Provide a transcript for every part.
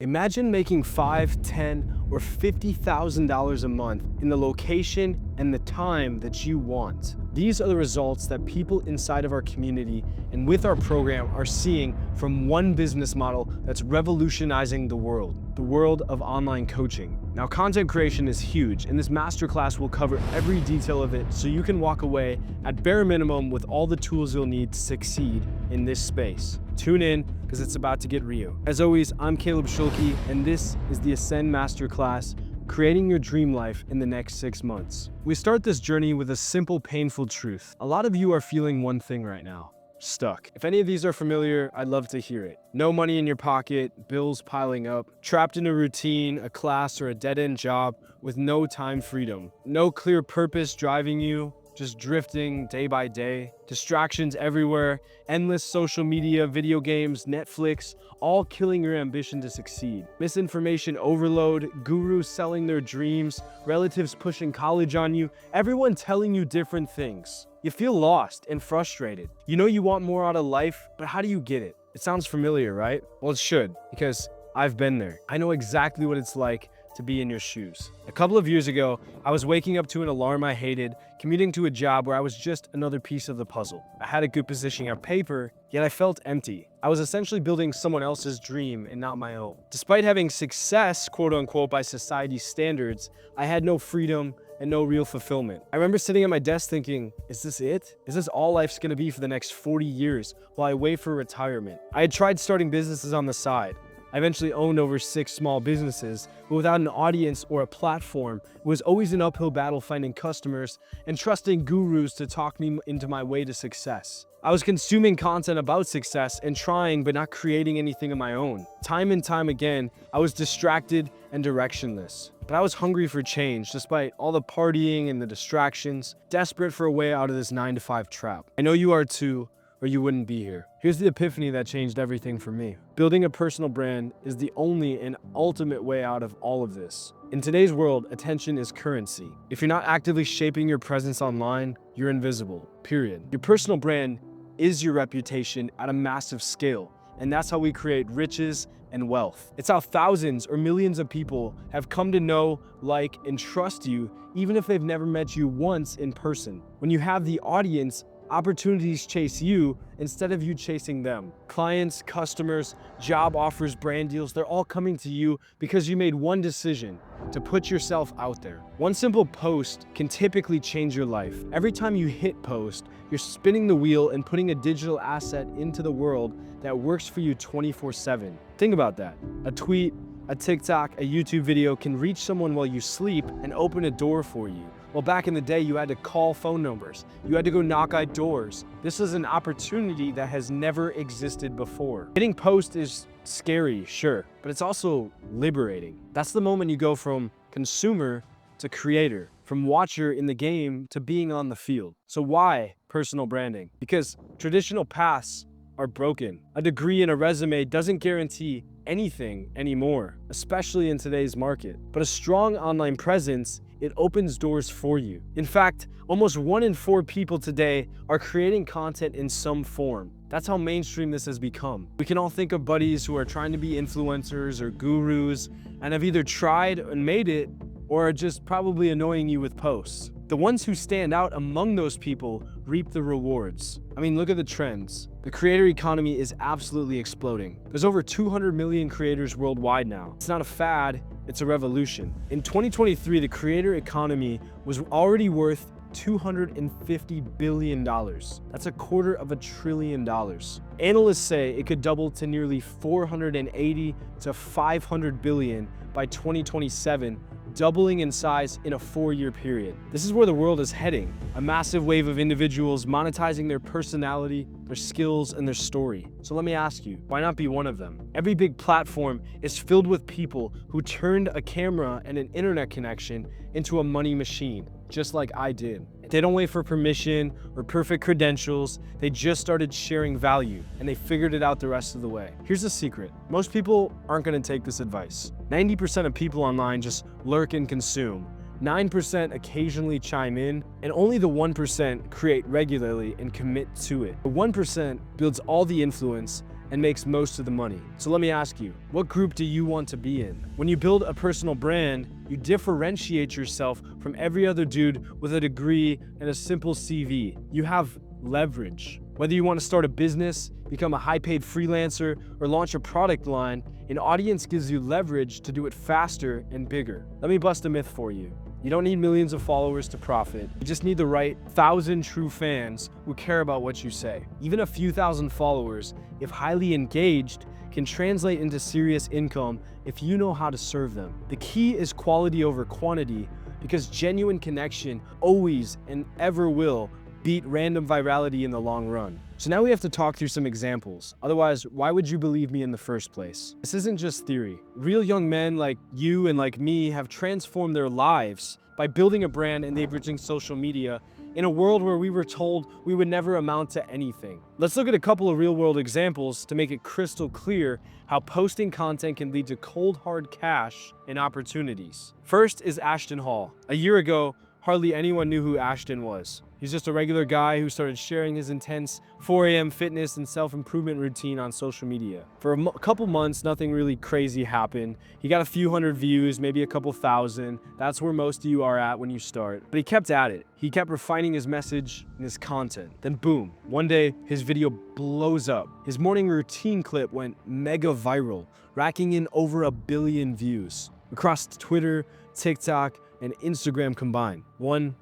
Imagine making $5, $10, or $50,000 a month in the location and the time that you want. These are the results that people inside of our community and with our program are seeing from one business model that's revolutionizing the world of online coaching. Now, content creation is huge, and this masterclass will cover every detail of it so you can walk away at bare minimum with all the tools you'll need to succeed in this space. Tune in, because it's about to get real. As always, I'm Caleb Schulke, and this is the Ascend Masterclass, creating your dream life in the next 6 months. We start this journey with a simple, painful truth. A lot of you are feeling one thing right now: stuck. If any of these are familiar, I'd love to hear it. No money in your pocket, bills piling up, trapped in a routine, a class, or a dead-end job with no time freedom. No clear purpose driving you, just drifting day by day. Distractions everywhere, endless social media, video games, Netflix, all killing your ambition to succeed. Misinformation overload, gurus selling their dreams, relatives pushing college on you, everyone telling you different things. You feel lost and frustrated. You know you want more out of life, but how do you get it? It sounds familiar, right? Well, it should, because I've been there. I know exactly what it's like to be in your shoes. A couple of years ago, I was waking up to an alarm I hated, commuting to a job where I was just another piece of the puzzle. I had a good position on paper, yet I felt empty. I was essentially building someone else's dream and not my own. Despite having success, quote unquote, by society's standards, I had no freedom and no real fulfillment. I remember sitting at my desk thinking, is this it? Is this all life's gonna be for the next 40 years while I wait for retirement? I had tried starting businesses on the side. I eventually owned over 6 small businesses, but without an audience or a platform, it was always an uphill battle finding customers and trusting gurus to talk me into my way to success. I was consuming content about success and trying, but not creating anything of my own. Time and time again, I was distracted and directionless. But I was hungry for change, despite all the partying and the distractions, desperate for a way out of this 9-to-5 trap. I know you are too, or you wouldn't be here. Here's the epiphany that changed everything for me. Building a personal brand is the only and ultimate way out of all of this. In today's world, attention is currency. If you're not actively shaping your presence online, you're invisible, period. Your personal brand is your reputation at a massive scale, and that's how we create riches and wealth. It's how thousands or millions of people have come to know, like, and trust you, even if they've never met you once in person. When you have the audience, opportunities chase you instead of you chasing them. Clients, customers, job offers, brand deals, they're all coming to you because you made one decision: to put yourself out there. One simple post can typically change your life. Every time you hit post, you're spinning the wheel and putting a digital asset into the world that works for you 24/7. Think about that. A tweet, a TikTok, a YouTube video can reach someone while you sleep and open a door for you. Well, back in the day, you had to call phone numbers. You had to go knock on doors. This is an opportunity that has never existed before. Hitting post is scary, sure, but it's also liberating. That's the moment you go from consumer to creator, from watcher in the game to being on the field. So why personal branding? Because traditional paths are broken. A degree and a resume doesn't guarantee anything anymore, especially in today's market. But a strong online presence, it opens doors for you. In fact, almost 1 in 4 people today are creating content in some form. That's how mainstream this has become. We can all think of buddies who are trying to be influencers or gurus and have either tried and made it or are just probably annoying you with posts. The ones who stand out among those people reap the rewards. I mean, look at the trends. The creator economy is absolutely exploding. There's over 200 million creators worldwide now. It's not a fad, it's a revolution. In 2023, the creator economy was already worth $250 billion. That's $250 billion. Analysts say it could double to nearly 480 to 500 billion by 2027, doubling in size in a 4-year period. This is where the world is heading. A massive wave of individuals monetizing their personality, their skills, and their story. So let me ask you, why not be one of them? Every big platform is filled with people who turned a camera and an internet connection into a money machine, just like I did. They don't wait for permission or perfect credentials. They just started sharing value, and they figured it out the rest of the way. Here's the secret. Most people aren't gonna take this advice. 90% of people online just lurk and consume. 9% occasionally chime in, and only the 1% create regularly and commit to it. The 1% builds all the influence, and makes most of the money. So let me ask you, what group do you want to be in? When you build a personal brand, you differentiate yourself from every other dude with a degree and a simple CV. You have leverage. Whether you want to start a business, become a high-paid freelancer, or launch a product line, an audience gives you leverage to do it faster and bigger. Let me bust a myth for you. You don't need millions of followers to profit. You just need the right 1,000 true fans who care about what you say. Even a few thousand followers, if highly engaged, can translate into serious income if you know how to serve them. The key is quality over quantity, because genuine connection always and ever will beat random virality in the long run. So now we have to talk through some examples. Otherwise, why would you believe me in the first place? This isn't just theory. Real young men like you and like me have transformed their lives by building a brand and leveraging social media in a world where we were told we would never amount to anything. Let's look at a couple of real-world examples to make it crystal clear how posting content can lead to cold, hard cash and opportunities. First is Ashton Hall. A year ago, hardly anyone knew who Ashton was. He's just a regular guy who started sharing his intense 4 a.m. fitness and self-improvement routine on social media. For a couple months, nothing really crazy happened. He got a few hundred views, maybe a couple thousand. That's where most of you are at when you start. But he kept at it. He kept refining his message and his content. Then boom, one day his video blows up. His morning routine clip went mega viral, racking in over 1 billion views across Twitter, TikTok, and Instagram combined. 1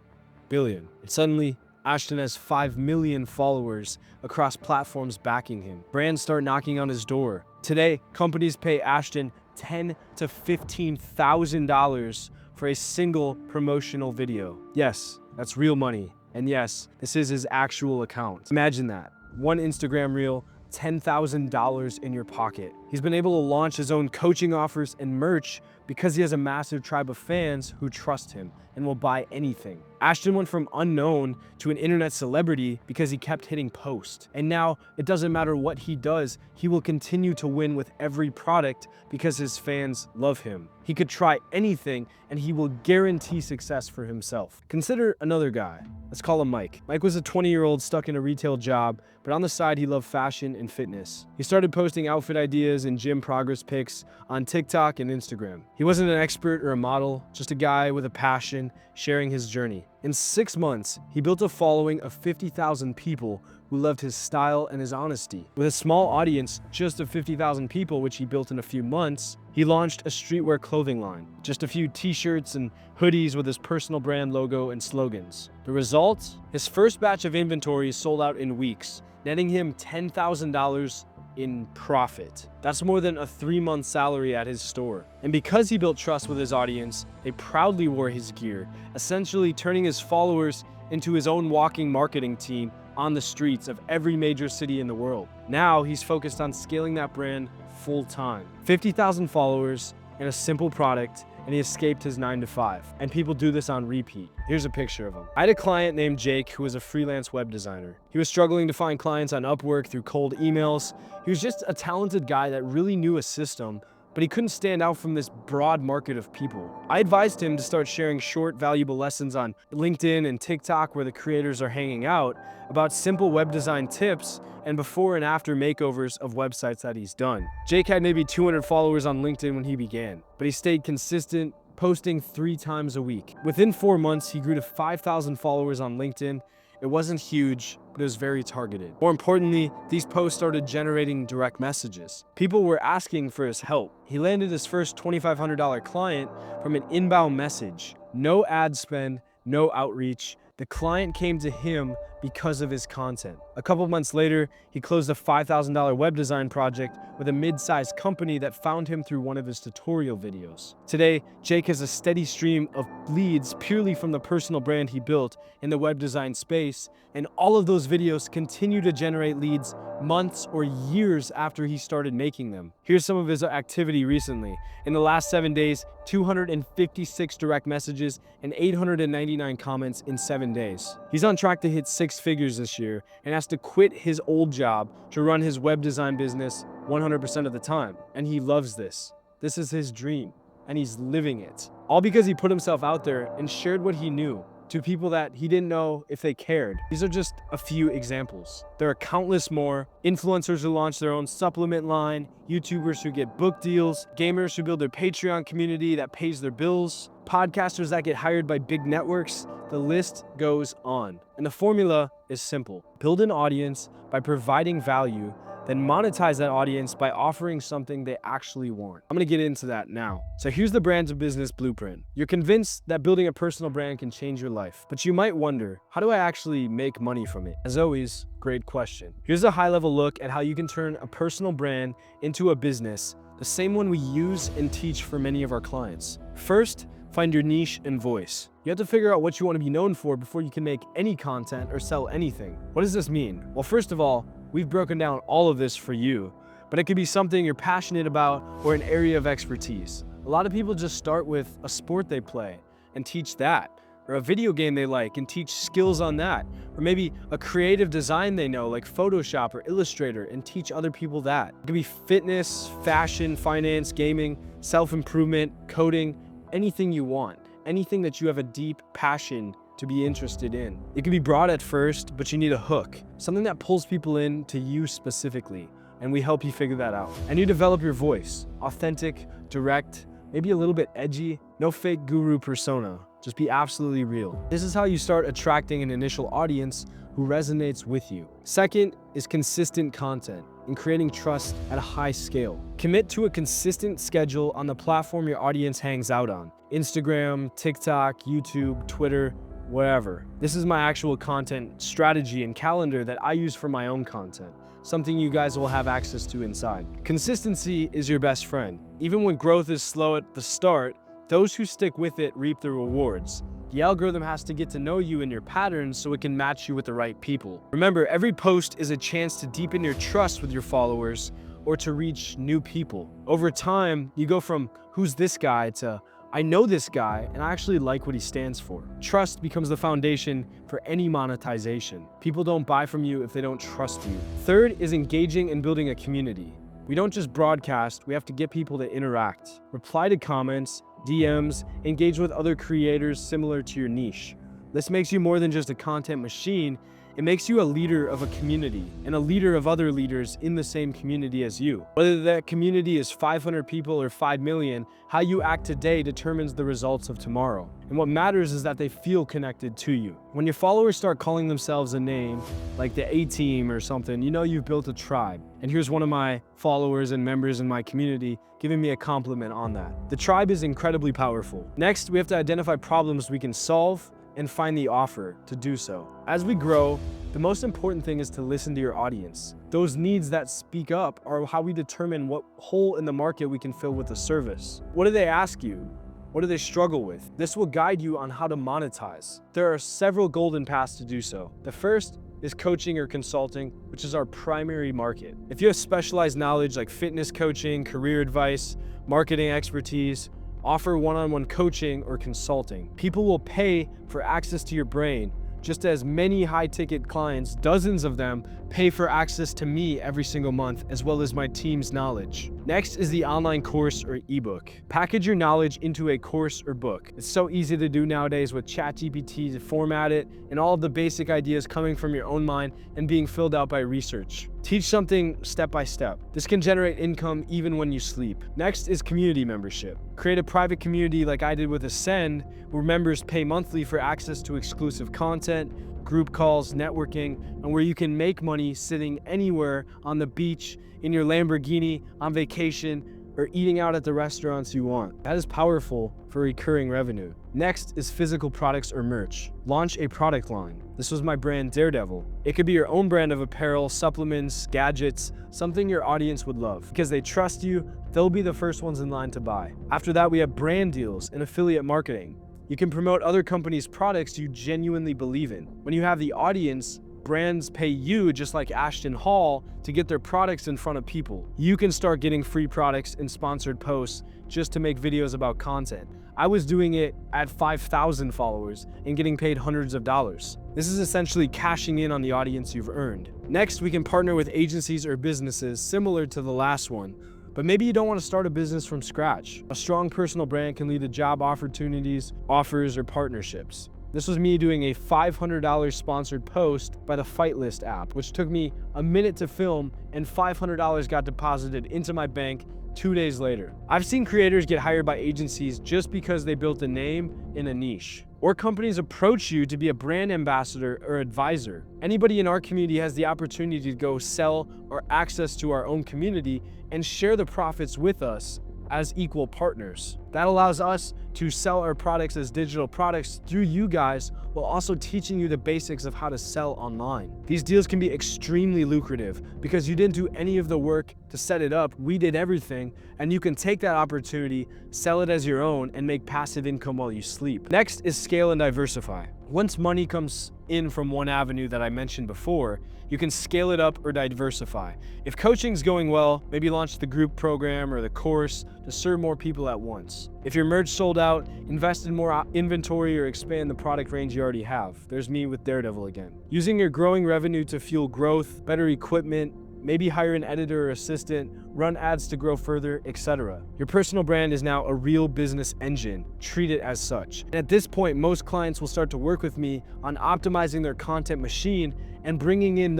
billion. And suddenly, Ashton has 5 million followers across platforms backing him. Brands start knocking on his door. Today, companies pay Ashton $10,000 to $15,000 for a single promotional video. Yes, that's real money. And yes, this is his actual account. Imagine that. One Instagram reel, $10,000 in your pocket. He's been able to launch his own coaching offers and merch because he has a massive tribe of fans who trust him and will buy anything. Ashton went from unknown to an internet celebrity because he kept hitting post. And now it doesn't matter what he does, he will continue to win with every product because his fans love him. He could try anything and he will guarantee success for himself. Consider another guy. Let's call him Mike. Mike was a 20-year-old stuck in a retail job, but on the side he loved fashion and fitness. He started posting outfit ideas and gym progress pics on TikTok and Instagram. He wasn't an expert or a model, just a guy with a passion sharing his journey. In 6 months, he built a following of 50,000 people who loved his style and his honesty. With a small audience, just of 50,000 people, which he built in a few months, he launched a streetwear clothing line. Just a few t-shirts and hoodies with his personal brand logo and slogans. The result? His first batch of inventory sold out in weeks, netting him $10,000 in profit. That's more than a 3-month salary at his store. And because he built trust with his audience, they proudly wore his gear, essentially turning his followers into his own walking marketing team on the streets of every major city in the world. Now he's focused on scaling that brand full time. 50,000 followers and a simple product, and he escaped his 9-to-5. And people do this on repeat. Here's a picture of him. I had a client named Jake who was a freelance web designer. He was struggling to find clients on Upwork through cold emails. He was just a talented guy that really knew a system, but he couldn't stand out from this broad market of people. I advised him to start sharing short, valuable lessons on LinkedIn and TikTok where the creators are hanging out about simple web design tips and before and after makeovers of websites that he's done. Jake had maybe 200 followers on LinkedIn when he began, but he stayed consistent, posting 3 times a week. Within 4 months, he grew to 5,000 followers on LinkedIn. It wasn't huge, but it was very targeted. More importantly, these posts started generating direct messages. People were asking for his help. He landed his first $2,500 client from an inbound message. No ad spend, no outreach. The client came to him because of his content. A couple months later, he closed a $5,000 web design project with a mid-sized company that found him through one of his tutorial videos. Today, Jake has a steady stream of leads purely from the personal brand he built in the web design space, and all of those videos continue to generate leads months or years after he started making them. Here's some of his activity recently. In the last 7 days, 256 direct messages and 899 comments in 7 days. He's on track to hit 6 figures this year and has to quit his old job to run his web design business 100% of the time. And he loves this. This is his dream, and he's living it. All because he put himself out there and shared what he knew. to people that he didn't know if they cared. These are just a few examples. There are countless more. Influencers who launch their own supplement line, YouTubers who get book deals, gamers who build their Patreon community that pays their bills, podcasters that get hired by big networks. The list goes on. And the formula is simple. Build an audience by providing value, then monetize that audience by offering something they actually want. I'm gonna get into that now. So here's the brand to business blueprint. You're convinced that building a personal brand can change your life, but you might wonder, how do I actually make money from it? As always, great question. Here's a high-level look at how you can turn a personal brand into a business, the same one we use and teach for many of our clients. First, find your niche and voice. You have to figure out what you want to be known for before you can make any content or sell anything. What does this mean? Well, first of all, we've broken down all of this for you, but it could be something you're passionate about or an area of expertise. A lot of people just start with a sport they play and teach that, or a video game they like and teach skills on that, or maybe a creative design they know like Photoshop or Illustrator and teach other people that. It could be fitness, fashion, finance, gaming, self-improvement, coding, anything you want, anything that you have a deep passion to be interested in. It can be broad at first, but you need a hook, something that pulls people in to you specifically, and we help you figure that out. And you develop your voice, authentic, direct, maybe a little bit edgy, no fake guru persona, just be absolutely real. This is how you start attracting an initial audience who resonates with you. Second is consistent content and creating trust at a high scale. Commit to a consistent schedule on the platform your audience hangs out on. Instagram, TikTok, YouTube, Twitter, wherever. This is my actual content strategy and calendar that I use for my own content, something you guys will have access to inside. Consistency is your best friend. Even when growth is slow at the start, those who stick with it reap the rewards. The algorithm has to get to know you and your patterns so it can match you with the right people. Remember, every post is a chance to deepen your trust with your followers or to reach new people. Over time, you go from who's this guy to I know this guy and I actually like what he stands for. Trust becomes the foundation for any monetization. People don't buy from you if they don't trust you. Third is engaging and building a community. We don't just broadcast, we have to get people to interact. Reply to comments, DMs, engage with other creators similar to your niche. This makes you more than just a content machine. It makes you a leader of a community and a leader of other leaders in the same community as you. Whether that community is 500 people or 5 million, how you act today determines the results of tomorrow. And what matters is that they feel connected to you. When your followers start calling themselves a name, like the A-Team or something, you know you've built a tribe. And here's one of my followers and members in my community giving me a compliment on that. The tribe is incredibly powerful. Next, we have to identify problems we can solve and find the offer to do so. As we grow, the most important thing is to listen to your audience. Those needs that speak up are how we determine what hole in the market we can fill with a service. What do they ask you? What do they struggle with? This will guide you on how to monetize. There are several golden paths to do so. The first is coaching or consulting, which is our primary market. If you have specialized knowledge like fitness coaching, career advice, marketing expertise, offer one-on-one coaching or consulting. People will pay for access to your brain, just as many high-ticket clients, dozens of them, pay for access to me every single month, as well as my team's knowledge. Next is the online course or ebook. Package your knowledge into a course or book. It's so easy to do nowadays with ChatGPT to format it, and all of the basic ideas coming from your own mind and being filled out by research. Teach something step by step. This can generate income even when you sleep. Next is community membership. Create a private community like I did with Ascend, where members pay monthly for access to exclusive content, group calls, networking, and where you can make money sitting anywhere on the beach, in your Lamborghini, on vacation, or eating out at the restaurants you want. That is powerful for recurring revenue. Next is physical products or merch. Launch a product line. This was my brand, Daredevil. It could be your own brand of apparel, supplements, gadgets, something your audience would love. Because they trust you, they'll be the first ones in line to buy. After that, we have brand deals and affiliate marketing. You can promote other companies' products you genuinely believe in. When you have the audience, brands pay you, just like Ashton Hall, to get their products in front of people. You can start getting free products and sponsored posts just to make videos about content. I was doing it at 5,000 followers and getting paid hundreds of dollars. This is essentially cashing in on the audience you've earned. Next, we can partner with agencies or businesses similar to the last one, but maybe you don't want to start a business from scratch. A strong personal brand can lead to job opportunities, offers, or partnerships. This was me doing a $500 sponsored post by the Fight List app, which took me a minute to film, and $500 got deposited into my bank 2 days later. I've seen creators get hired by agencies just because they built a name in a niche. Or companies approach you to be a brand ambassador or advisor. Anybody in our community has the opportunity to go sell or access to our own community and share the profits with us as equal partners. That allows us to sell our products as digital products through you guys, while also teaching you the basics of how to sell online. These deals can be extremely lucrative because you didn't do any of the work to set it up. We did everything, and you can take that opportunity, sell it as your own, and make passive income while you sleep. Next is scale and diversify. Once money comes in from one avenue that I mentioned before, you can scale it up or diversify. If coaching's going well, maybe launch the group program or the course to serve more people at once. If your merch sold out, invest in more inventory or expand the product range you already have. There's me with Daredevil again. Using your growing revenue to fuel growth, better equipment, maybe hire an editor or assistant, run ads to grow further, etc. Your personal brand is now a real business engine. Treat it as such. And at this point, most clients will start to work with me on optimizing their content machine and bringing in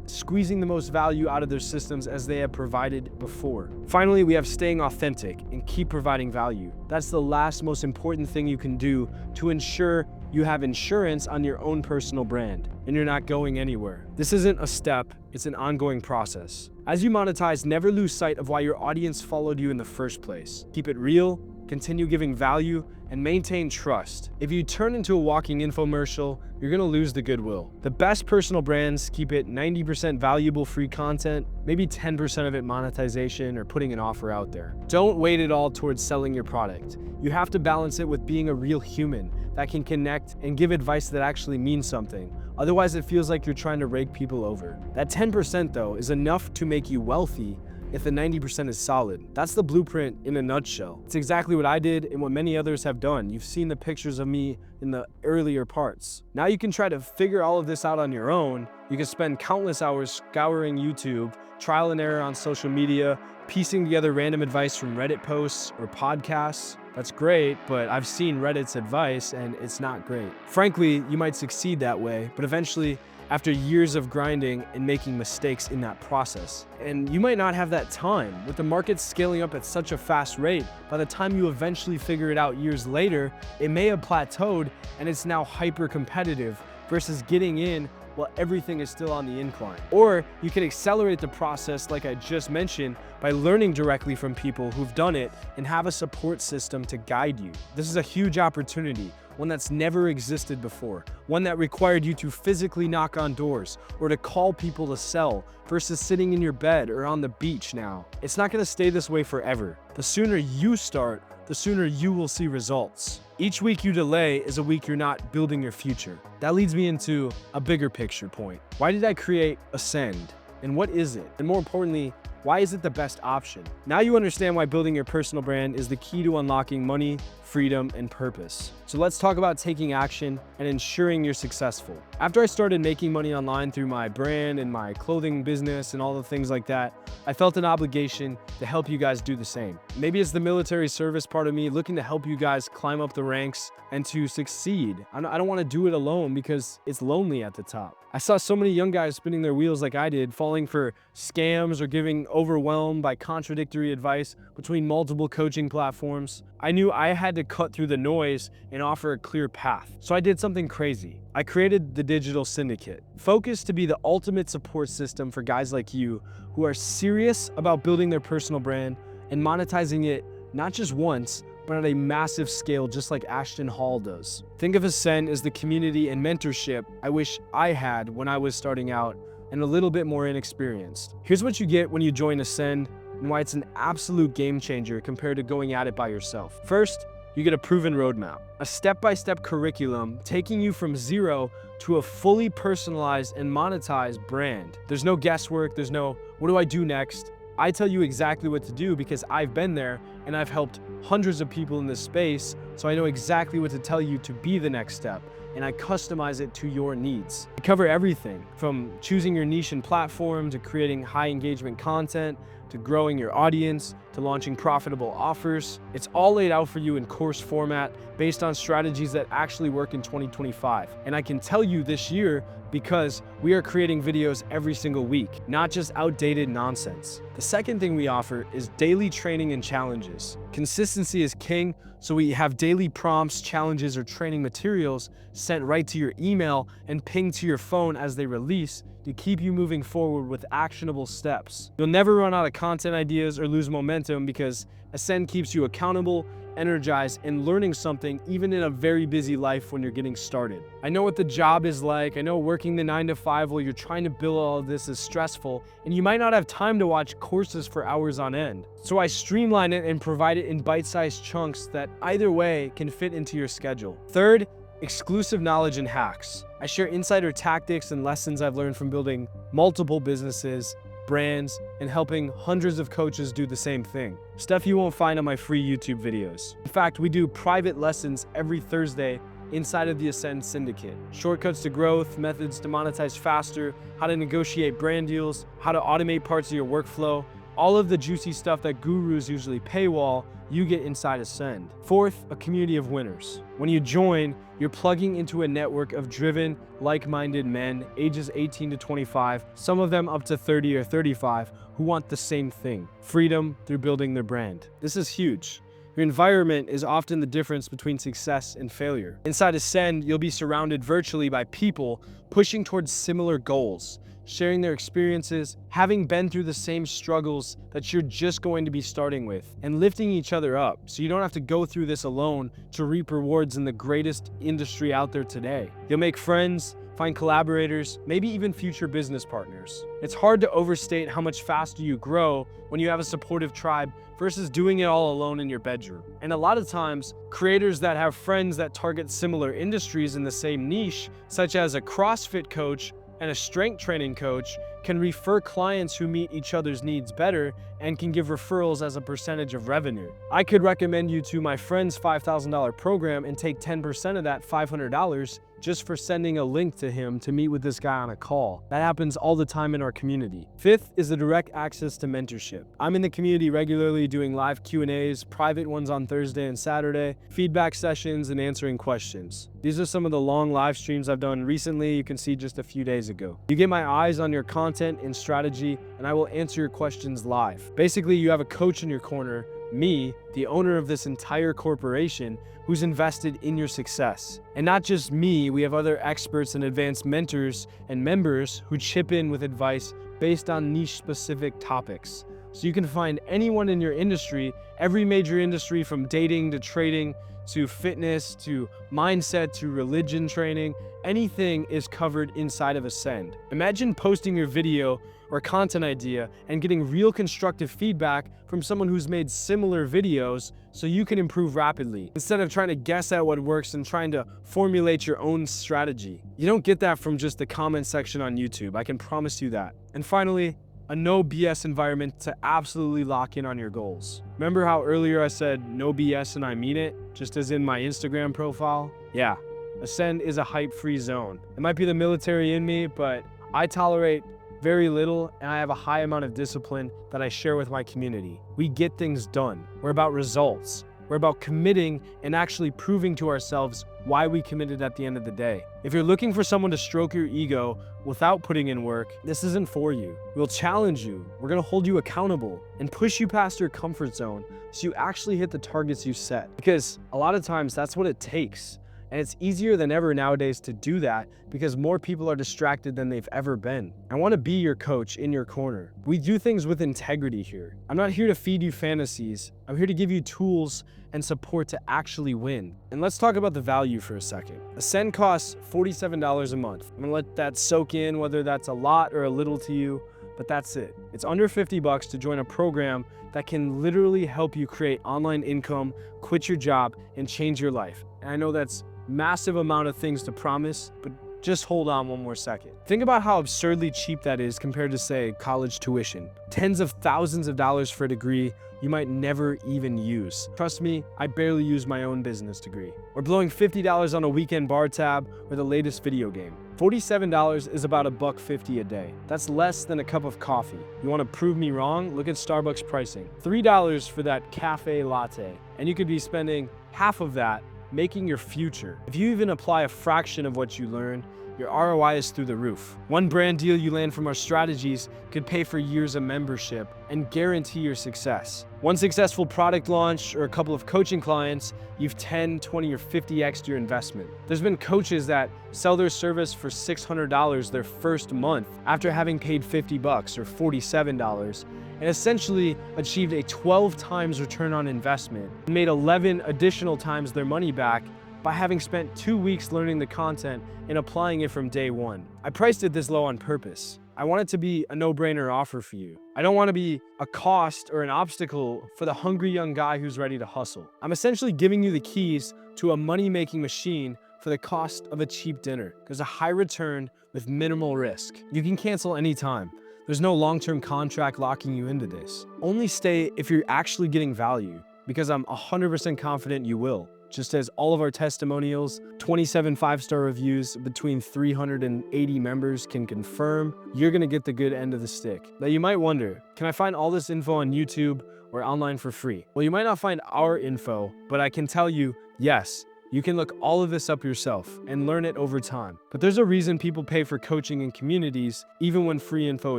squeezing the most value out of their systems as they have provided before. Finally, we have staying authentic and keep providing value. That's the last most important thing you can do to ensure you have insurance on your own personal brand and you're not going anywhere. This isn't a step, it's an ongoing process. As you monetize, never lose sight of why your audience followed you in the first place. Keep it real, continue giving value, and maintain trust. If you turn into a walking infomercial, you're gonna lose the goodwill. The best personal brands keep it 90% valuable free content, maybe 10% of it monetization or putting an offer out there. Don't weight it all towards selling your product. You have to balance it with being a real human that can connect and give advice that actually means something. Otherwise, it feels like you're trying to rake people over. That 10% though is enough to make you wealthy if the 90% is solid. That's the blueprint in a nutshell. It's exactly what I did and what many others have done. You've seen the pictures of me in the earlier parts. Now you can try to figure all of this out on your own. You can spend countless hours scouring YouTube, trial and error on social media, piecing together random advice from Reddit posts or podcasts. That's great, but I've seen Reddit's advice and it's not great. Frankly, you might succeed that way, but eventually, after years of grinding and making mistakes in that process. And you might not have that time. With the market scaling up at such a fast rate, by the time you eventually figure it out years later, it may have plateaued and it's now hyper competitive versus getting in while everything is still on the incline. Or you can accelerate the process like I just mentioned by learning directly from people who've done it and have a support system to guide you. This is a huge opportunity, one that's never existed before, one that required you to physically knock on doors or to call people to sell versus sitting in your bed or on the beach now. It's not gonna stay this way forever. The sooner you start, the sooner you will see results. Each week you delay is a week you're not building your future. That leads me into a bigger picture point. Why did I create Ascend? And what is it? And more importantly, why is it the best option? Now you understand why building your personal brand is the key to unlocking money, freedom, and purpose. So let's talk about taking action and ensuring you're successful. After I started making money online through my brand and my clothing business and all the things like that, I felt an obligation to help you guys do the same. Maybe it's the military service part of me looking to help you guys climb up the ranks and to succeed. I don't want to do it alone because it's lonely at the top. I saw so many young guys spinning their wheels like I did, falling for scams or getting overwhelmed by contradictory advice between multiple coaching platforms. I knew I had to cut through the noise and offer a clear path. So I did something crazy. I created the Digital Syndicate, focused to be the ultimate support system for guys like you who are serious about building their personal brand and monetizing it not just once, but at a massive scale, just like Ashton Hall does. Think of Ascend as the community and mentorship I wish I had when I was starting out and a little bit more inexperienced. Here's what you get when you join Ascend and why it's an absolute game changer compared to going at it by yourself. First, you get a proven roadmap, a step-by-step curriculum taking you from zero to a fully personalized and monetized brand. There's no guesswork, there's no, what do I do next? I tell you exactly what to do because I've been there and I've helped hundreds of people in this space, so I know exactly what to tell you to be the next step, and I customize it to your needs. I cover everything from choosing your niche and platform to creating high engagement content to growing your audience to launching profitable offers. It's all laid out for you in course format based on strategies that actually work in 2025. And I can tell you this year because we are creating videos every single week, not just outdated nonsense. The second thing we offer is daily training and challenges. Consistency is king, so we have daily prompts, challenges, or training materials sent right to your email and pinged to your phone as they release to keep you moving forward with actionable steps. You'll never run out of content ideas or lose momentum because Ascend keeps you accountable, energized, and learning something even in a very busy life when you're getting started. I know what the job is like. I know working the 9-to-5 while you're trying to build all of this is stressful, and you might not have time to watch courses for hours on end. So I streamline it and provide it in bite-sized chunks that either way can fit into your schedule. Third, exclusive knowledge and hacks. I share insider tactics and lessons I've learned from building multiple businesses, brands, and helping hundreds of coaches do the same thing. Stuff you won't find on my free YouTube videos. In fact, we do private lessons every Thursday inside of the Ascend Syndicate. Shortcuts to growth, methods to monetize faster, how to negotiate brand deals, how to automate parts of your workflow. All of the juicy stuff that gurus usually paywall, you get inside Ascend. Fourth, a community of winners. When you join, you're plugging into a network of driven, like-minded men, ages 18 to 25, some of them up to 30 or 35, who want the same thing: freedom through building their brand. This is huge. Your environment is often the difference between success and failure. Inside Ascend, you'll be surrounded virtually by people pushing towards similar goals, sharing their experiences, having been through the same struggles that you're just going to be starting with, and lifting each other up so you don't have to go through this alone to reap rewards in the greatest industry out there today. You'll make friends, find collaborators, maybe even future business partners. It's hard to overstate how much faster you grow when you have a supportive tribe versus doing it all alone in your bedroom. And a lot of times, creators that have friends that target similar industries in the same niche, such as a CrossFit coach and a strength training coach, can refer clients who meet each other's needs better and can give referrals as a percentage of revenue. I could recommend you to my friend's $5,000 program and take 10% of that $500 just for sending a link to him to meet with this guy on a call. That happens all the time in our community. Fifth is the direct access to mentorship. I'm in the community regularly doing live Q&As, private ones on Thursday and Saturday, feedback sessions, and answering questions. These are some of the long live streams I've done recently. You can see just a few days ago. You get my eyes on your content and strategy, and I will answer your questions live. Basically, you have a coach in your corner, me, the owner of this entire corporation, who's invested in your success. And not just me, we have other experts and advanced mentors and members who chip in with advice based on niche specific topics. So you can find anyone in your industry, every major industry from dating to trading to fitness to mindset to religion training, anything is covered inside of Ascend. Imagine posting your video or content idea and getting real constructive feedback from someone who's made similar videos so you can improve rapidly, instead of trying to guess at what works and trying to formulate your own strategy. You don't get that from just the comment section on YouTube, I can promise you that. And finally, a no BS environment to absolutely lock in on your goals. Remember how earlier I said no BS and I mean it, just as in my Instagram profile? Yeah, Ascend is a hype-free zone. It might be the military in me, but I tolerate very little, and I have a high amount of discipline that I share with my community. We get things done. We're about results. We're about committing and actually proving to ourselves why we committed at the end of the day. If you're looking for someone to stroke your ego without putting in work, this isn't for you. We'll challenge you. We're gonna hold you accountable and push you past your comfort zone so you actually hit the targets you set. Because a lot of times that's what it takes. And it's easier than ever nowadays to do that because more people are distracted than they've ever been. I want to be your coach in your corner. We do things with integrity here. I'm not here to feed you fantasies. I'm here to give you tools and support to actually win. And let's talk about the value for a second. Ascend costs $47 a month. I'm gonna let that soak in, whether that's a lot or a little to you, but that's it. It's under 50 bucks to join a program that can literally help you create online income, quit your job, and change your life. And I know that's massive amount of things to promise, but Just hold on one more second. Think about how absurdly cheap that is compared to, say, college tuition. Tens of thousands of dollars for a degree you might never even use. Trust me, I barely use my own business degree. Or blowing $50 on a weekend bar tab or the latest video game. $47 is about $1.50 a day. That's less than a cup of coffee. You want to prove me wrong? Look at Starbucks pricing. $3 for that cafe latte. And you could be spending half of that making your future. If you even apply a fraction of what you learn, your ROI is through the roof. One brand deal you land from our strategies could pay for years of membership and guarantee your success. One successful product launch or a couple of coaching clients, you've 10, 20, or 50x your investment. There's been coaches that sell their service for $600 their first month after having paid $50 or $47 and essentially achieved a 12 times return on investment and made 11 additional times their money back by having spent 2 weeks learning the content and applying it from day one. I priced it this low on purpose. I want it to be a no-brainer offer for you. I don't want to be a cost or an obstacle for the hungry young guy who's ready to hustle. I'm essentially giving you the keys to a money-making machine for the cost of a cheap dinner. There's a high return with minimal risk. You can cancel anytime. There's no long-term contract locking you into this. Only stay if you're actually getting value, because I'm 100% confident you will. Just as all of our testimonials, 27 5-star reviews between 380 members can confirm, you're gonna get the good end of the stick. Now you might wonder, can I find all this info on YouTube or online for free? Well, you might not find our info, but I can tell you, yes, you can look all of this up yourself and learn it over time. But there's a reason people pay for coaching in communities, even when free info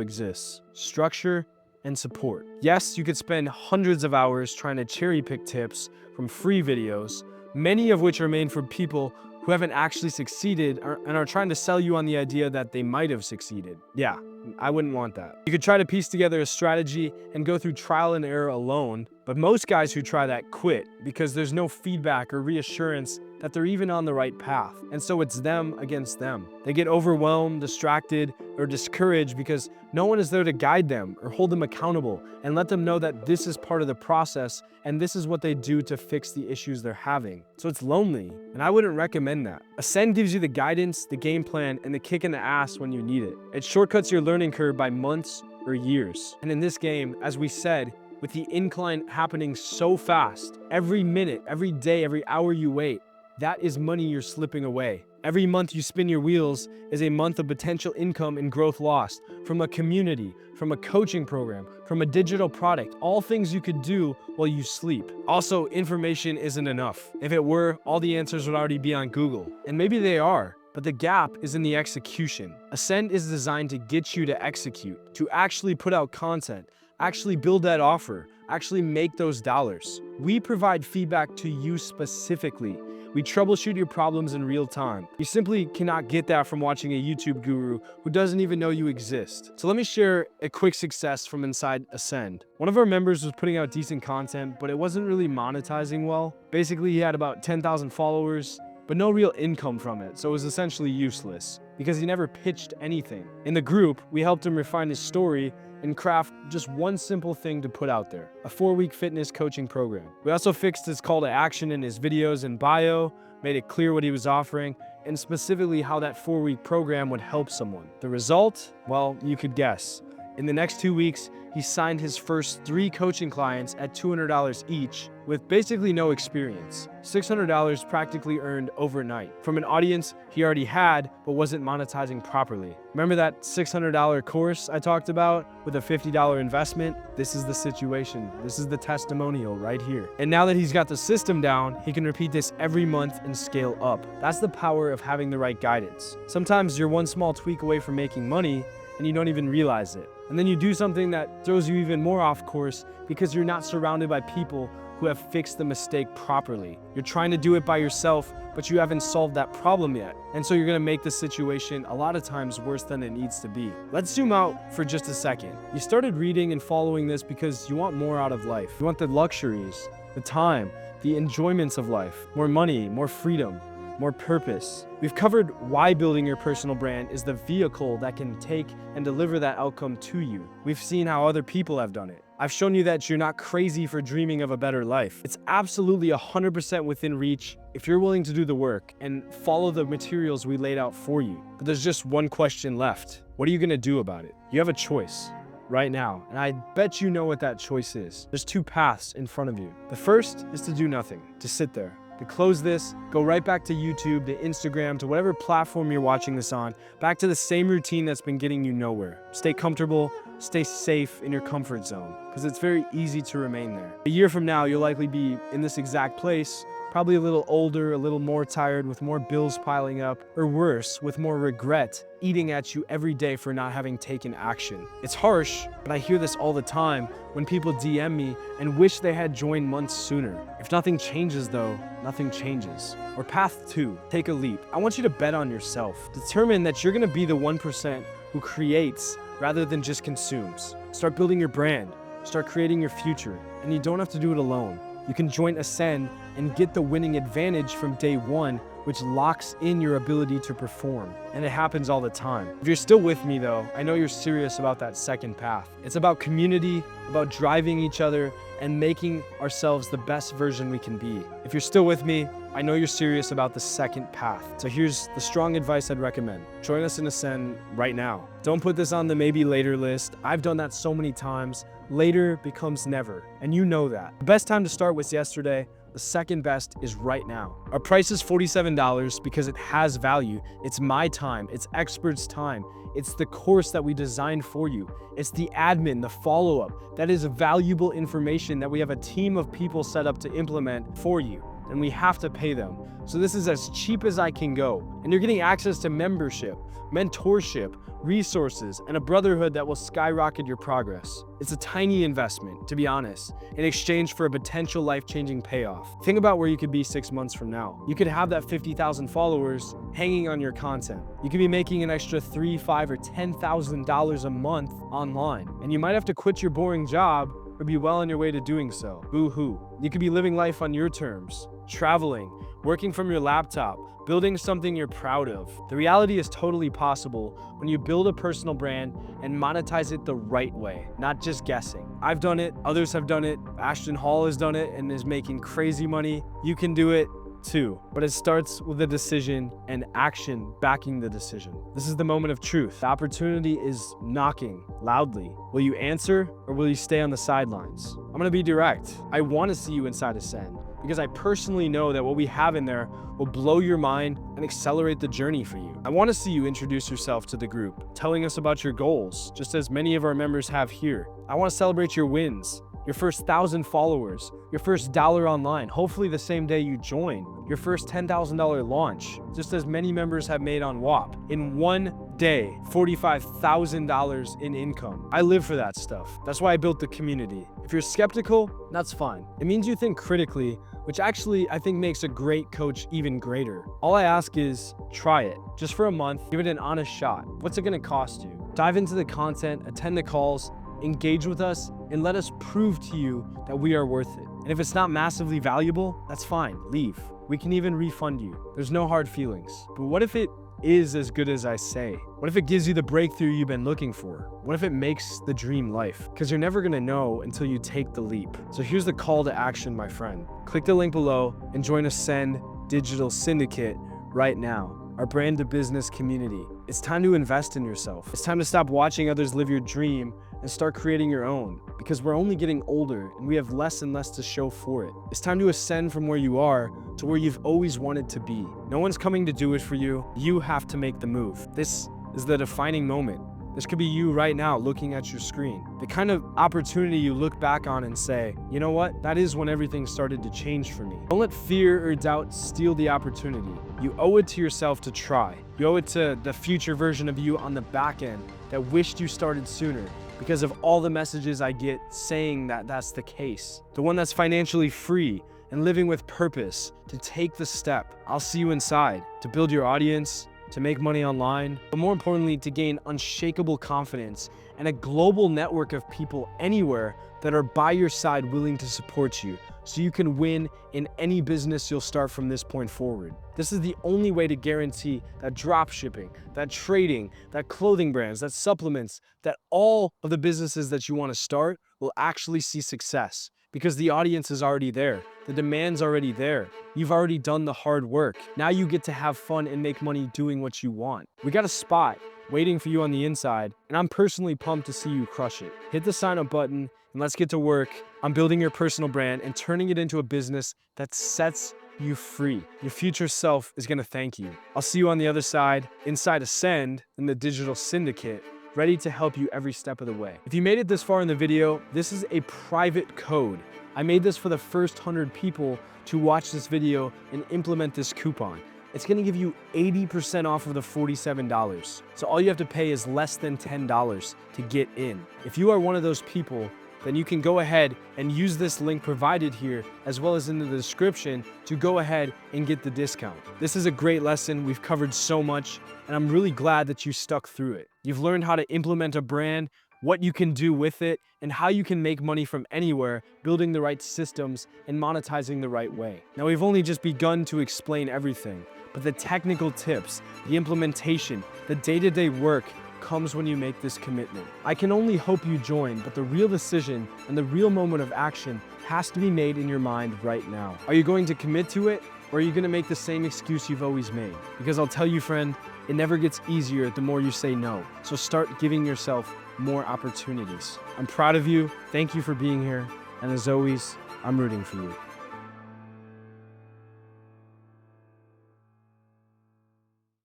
exists: structure and support. Yes, you could spend hundreds of hours trying to cherry pick tips from free videos, many of which are made for people who haven't actually succeeded and are trying to sell you on the idea that they might have succeeded. Yeah, I wouldn't want that. You could try to piece together a strategy and go through trial and error alone, but most guys who try that quit because there's no feedback or reassurance that they're even on the right path. And so it's them against them. They get overwhelmed, distracted, or discouraged because no one is there to guide them or hold them accountable and let them know that this is part of the process and this is what they do to fix the issues they're having. So it's lonely, and I wouldn't recommend that. Ascend gives you the guidance, the game plan, and the kick in the ass when you need it. It shortcuts your learning curve by months or years. And in this game, as we said, with the incline happening so fast, every minute, every day, every hour you wait, that is money you're slipping away. Every month you spin your wheels is a month of potential income and growth lost from a community, from a coaching program, from a digital product, all things you could do while you sleep. Also, information isn't enough. If it were, all the answers would already be on Google. And maybe they are, but the gap is in the execution. Ascend is designed to get you to execute, to actually put out content, actually build that offer, actually make those dollars. We provide feedback to you specifically. We troubleshoot your problems in real time. You simply cannot get that from watching a YouTube guru who doesn't even know you exist. So let me share a quick success from inside Ascend. One of our members was putting out decent content, but it wasn't really monetizing well. Basically, he had about 10,000 followers, but no real income from it, so it was essentially useless because he never pitched anything. In the group, we helped him refine his story and craft just one simple thing to put out there: a 4-week fitness coaching program. We also fixed his call to action in his videos and bio, made it clear what he was offering, and specifically how that 4-week program would help someone. The result? Well, you could guess. In the next 2 weeks, he signed his first 3 coaching clients at $200 each with basically no experience. $600 practically earned overnight from an audience he already had but wasn't monetizing properly. Remember that $600 course I talked about with a $50 investment? This is the situation. This is the testimonial right here. And now that he's got the system down, he can repeat this every month and scale up. That's the power of having the right guidance. Sometimes you're one small tweak away from making money and you don't even realize it. And then you do something that throws you even more off course because you're not surrounded by people who have fixed the mistake properly. You're trying to do it by yourself, but you haven't solved that problem yet. And so you're gonna make the situation a lot of times worse than it needs to be. Let's zoom out for just a second. You started reading and following this because you want more out of life. You want the luxuries, the time, the enjoyments of life, more money, more freedom, more purpose. We've covered why building your personal brand is the vehicle that can take and deliver that outcome to you. We've seen how other people have done it. I've shown you that you're not crazy for dreaming of a better life. It's absolutely 100% within reach if you're willing to do the work and follow the materials we laid out for you. But there's just one question left. What are you gonna do about it? You have a choice right now, and I bet you know what that choice is. There's two paths in front of you. The first is to do nothing, to sit there, to close this, go right back to YouTube, to Instagram, to whatever platform you're watching this on, back to the same routine that's been getting you nowhere. Stay comfortable, stay safe in your comfort zone, because it's very easy to remain there. A year from now, you'll likely be in this exact place, probably a little older, a little more tired, with more bills piling up, or worse, with more regret eating at you every day for not having taken action. It's harsh, but I hear this all the time when people DM me and wish they had joined months sooner. If nothing changes though, nothing changes. Or path 2, take a leap. I want you to bet on yourself. Determine that you're gonna be the 1% who creates rather than just consumes. Start building your brand, start creating your future, and you don't have to do it alone. You can join Ascend and get the winning advantage from day one, which locks in your ability to perform. And it happens all the time. If you're still with me though, I know you're serious about that second path. It's about community, about driving each other, and making ourselves the best version we can be. If you're still with me, I know you're serious about the second path. So here's the strong advice I'd recommend. Join us in Ascend right now. Don't put this on the maybe later list. I've done that so many times. Later becomes never, and you know that. The best time to start was yesterday. The second best is right now. Our price is $47 because it has value. It's my time, it's experts' time. It's the course that we designed for you. It's the admin, the follow-up. That is valuable information that we have a team of people set up to implement for you, and we have to pay them. So this is as cheap as I can go. And you're getting access to membership, mentorship, resources, and a brotherhood that will skyrocket your progress. It's a tiny investment, to be honest, in exchange for a potential life-changing payoff. Think about where you could be 6 months from now. You could have that 50,000 followers hanging on your content. You could be making an extra $3, $5, or $10,000 a month online. And you might have to quit your boring job or be well on your way to doing so. Boo-hoo. You could be living life on your terms, traveling, working from your laptop, building something you're proud of. The reality is totally possible when you build a personal brand and monetize it the right way, not just guessing. I've done it, others have done it, Ashton Hall has done it and is making crazy money. You can do it too, but it starts with a decision and action backing the decision. This is the moment of truth. The opportunity is knocking loudly. Will you answer or will you stay on the sidelines? I'm gonna be direct. I wanna see you inside Ascend because I personally know that what we have in there will blow your mind and accelerate the journey for you. I wanna see you introduce yourself to the group, telling us about your goals, just as many of our members have here. I wanna celebrate your wins, your first 1,000 followers, your first dollar online, hopefully the same day you join, your first $10,000 launch, just as many members have made on WAP. In one day, $45,000 in income. I live for that stuff. That's why I built the community. If you're skeptical, that's fine. It means you think critically, which actually I think makes a great coach even greater. All I ask is try it. Just for a month, give it an honest shot. What's it gonna cost you? Dive into the content, attend the calls, engage with us, and let us prove to you that we are worth it. And if it's not massively valuable, that's fine, leave. We can even refund you. There's no hard feelings. But what if it is as good as I say? What if it gives you the breakthrough you've been looking for? What if it makes the dream life? Because you're never gonna know until you take the leap. So here's the call to action, my friend. Click the link below and join Ascend Digital Syndicate right now. Our brand to business community. It's time to invest in yourself. It's time to stop watching others live your dream and start creating your own, because we're only getting older and we have less and less to show for it. It's time to ascend from where you are to where you've always wanted to be. No one's coming to do it for you. You have to make the move. This is the defining moment. This could be you right now looking at your screen. The kind of opportunity you look back on and say, you know what? That is when everything started to change for me. Don't let fear or doubt steal the opportunity. You owe it to yourself to try. You owe it to the future version of you on the back end that wished you started sooner, because of all the messages I get saying that that's the case. The one that's financially free and living with purpose to take the step. I'll see you inside to build your audience, to make money online, but more importantly, to gain unshakable confidence and a global network of people anywhere that are by your side willing to support you so you can win in any business you'll start from this point forward. This is the only way to guarantee that drop shipping, that trading, that clothing brands, that supplements, that all of the businesses that you want to start will actually see success because the audience is already there. The demand's already there. You've already done the hard work. Now you get to have fun and make money doing what you want. We got a spot waiting for you on the inside, and I'm personally pumped to see you crush it. Hit the sign up button and let's get to work on building your personal brand and turning it into a business that sets you free. Your future self is gonna thank you. I'll see you on the other side, inside Ascend in the digital syndicate, ready to help you every step of the way. If you made it this far in the video, this is a private code. I made this for the first 100 people to watch this video and implement this coupon. It's gonna give you 80% off of the $47. So all you have to pay is less than $10 to get in. If you are one of those people, then you can go ahead and use this link provided here, as well as in the description, to go ahead and get the discount. This is a great lesson. We've covered so much, and I'm really glad that you stuck through it. You've learned how to implement a brand, what you can do with it, and how you can make money from anywhere, building the right systems and monetizing the right way. Now, we've only just begun to explain everything, but the technical tips, the implementation, the day-to-day work comes when you make this commitment. I can only hope you join, but the real decision and the real moment of action has to be made in your mind right now. Are you going to commit to it, or are you going to make the same excuse you've always made? Because I'll tell you, friend, it never gets easier the more you say no. So start giving yourself more opportunities. I'm proud of you. Thank you for being here. And as always, I'm rooting for you.